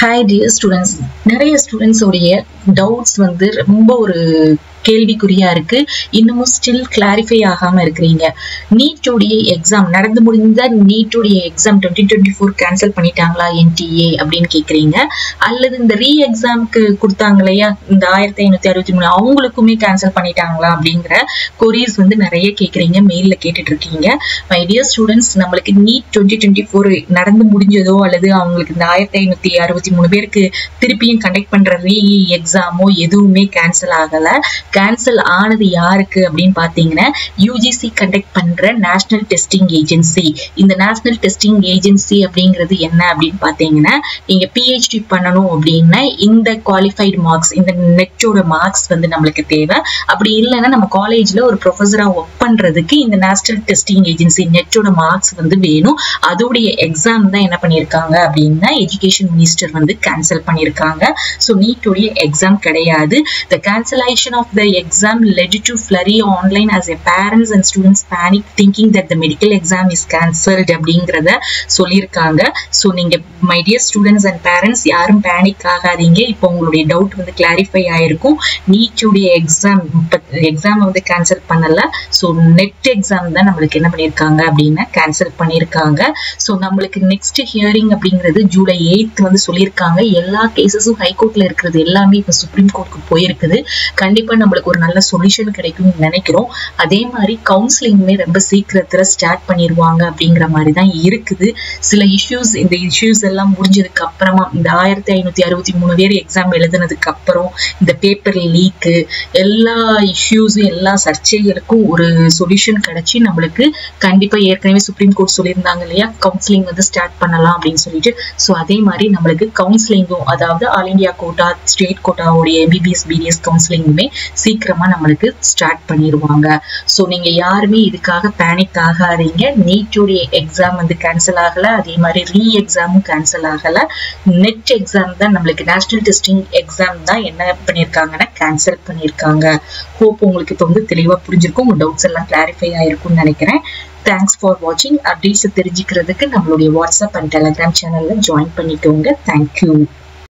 Hi dear students, நிறைய students உடைய doubts வந்து ரொம்ப ஒரு கேள்விக்குறியா இருக்கு. இன்னமும் ஸ்டில் கிளாரிஃபை ஆகாம இருக்கிறீங்க. நீட் உடைய எக்ஸாம் நடந்து முடிந்த நீட் உடைய எக்ஸாம் 2024 கேன்சல் பண்ணிட்டாங்களா NTA அப்படின்னு கேக்குறீங்க. அல்லது இந்த ரீ எக்ஸாம்க்கு கொடுத்தாங்க இல்லையா இந்த 1563 அவங்களுக்குமே கேன்சல் பண்ணிட்டாங்களா அப்படிங்கிற கொரீஸ் வந்து நிறைய கேக்குறீங்க, மெயில்ல கேட்டுட்டு இருக்கீங்க. மை டியர் ஸ்டூடெண்ட்ஸ், நம்மளுக்கு நீட் 2024 நடந்து முடிஞ்சதோ அல்லது அவங்களுக்கு இந்த 1563 பேருக்கு திருப்பியும் கண்டக்ட் பண்ற ரீ எக்ஸாமோ எதுவுமே கேன்சல் ஆகல. கேன்சல் ஆனது யாருக்கு அப்படின்னு பாத்தீங்கன்னா UGC கண்டக்ட் பண்ற நேஷனல் டெஸ்டிங் ஏஜென்சி. இந்த நேஷனல் டெஸ்டிங் ஏஜென்சி அப்படிங்கிறது என்ன அப்படின்னு பாத்தீங்கன்னா, நீங்க PhD பண்ணணும் அப்படின்னா இந்த குவாலிஃபைடு மார்க்ஸ், இந்த நெட்டோட மார்க்ஸ் வந்து நம்மளுக்கு தேவை. அப்படி இல்லைன்னா நம்ம காலேஜ்ல ஒரு ப்ரொஃபஸரா ஒர்க் பண்றதுக்கு இந்த நேஷனல் டெஸ்டிங் ஏஜென்சி நெட்டோட மார்க்ஸ் வந்து வேணும். அதோடைய எக்ஸாம் தான் என்ன பண்ணிருக்காங்க அப்படின்னா எஜுகேஷன் மினிஸ்டர் வந்து கேன்சல் பண்ணிருக்காங்க. ஸோ நீட்டோடைய எக்ஸாம் கிடையாது. The cancellation of the exam led to flurry online as a parents and students panic thinking that the medical exam is cancelled அப்படிங்கறத சொல்லியிருக்காங்க. ஸோ நீங்க my dear students and parents யாரும் panic ஆகாதீங்க. இப்போ உங்களுடைய doubt வந்து clarify ஆயிருக்கும். நீட்டுடைய exam வந்து கேன்சல் பண்ணல. ஸோ நெட் எக்ஸாம் தான் நம்மளுக்கு என்ன பண்ணியிருக்காங்க அப்படின்னா கேன்சல் பண்ணியிருக்காங்க. ஸோ நம்மளுக்கு நெக்ஸ்ட் ஹியரிங் அப்படிங்கிறது ஜூலை 8 வந்து சொல்லியிருக்காங்க. எல்லா கேசஸும் ஹைகோர்ட்ல இருக்கிறது எல்லாமே இப்போ சுப்ரீம் கோர்ட்டுக்கு போயிருக்குது. கண்டிப்பா நம்மளுக்கு ஒரு நல்ல சொல்யூஷன் கிடைக்கும்னு நினைக்கிறோம். அதே மாதிரி கவுன்சிலிங்குமே ரொம்ப சீக்கிரத்துல ஸ்டார்ட் பண்ணிடுவாங்க அப்படிங்கிற மாதிரி தான் இருக்குது. சில இஷ்யூஸ், இந்த இஷ்யூஸ் எல்லாம் முடிஞ்சதுக்கு அப்புறமா இந்த 1563 பேர் எக்ஸாம் எழுதுனதுக்கு அப்புறம் இந்த பேப்பர் லீக்கு எல்லா இஷ்யூஸும் எல்லா சர்ச்சைகளுக்கும் ஒரு சொல்யூஷன் கிடைச்சி நம்மளுக்கு கண்டிப்பா ஏற்கனவே சுப்ரீம் கோர்ட் சொல்லியிருந்தாங்க இல்லையா கவுன்சிலிங் வந்து ஸ்டார்ட் பண்ணலாம் அப்படின்னு சொல்லிட்டு. ஸோ அதே மாதிரி நம்மளுக்கு கவுன்சிலிங்கும், அதாவது ஆல் இண்டியா கோட்டா, ஸ்டேட் கோட்டாவுடைய MBBS BDS கவுன்சிலிங்குமே சீக்கிரமா நம்மளுக்கு ஸ்டார்ட் பண்ணிடுவாங்க. ஸோ நீங்க யாருமே இதுக்காக பேனிக் ஆகாதீங்க. நீட்டுடைய எக்ஸாம் வந்து கேன்சல் ஆகல, அதே மாதிரி ரீ எக்ஸாமும் கேன்சல் ஆகல. நெட் எக்ஸாம் தான் நம்மளுக்கு நேஷனல் டெஸ்டிங் எக்ஸாம் தான் என்ன பண்ணிருக்காங்கன்னா கேன்சல் பண்ணிருக்காங்க. ஹோப் உங்களுக்கு இப்போ வந்து தெளிவா புரிஞ்சிருக்கும். உங்க டவுட்ஸ் எல்லாம் கிளாரிஃபை ஆயிருக்கும்னு நினைக்கிறேன். தேங்க்ஸ் ஃபார் வாட்சிங். அப்டேட்ஸ் தெரிஞ்சுக்கிறதுக்கு நம்மளுடைய வாட்ஸ்அப் அண்ட் டெலிகிராம் சேனல்ல ஜாயின் பண்ணிக்கோங்க. தேங்க்யூ.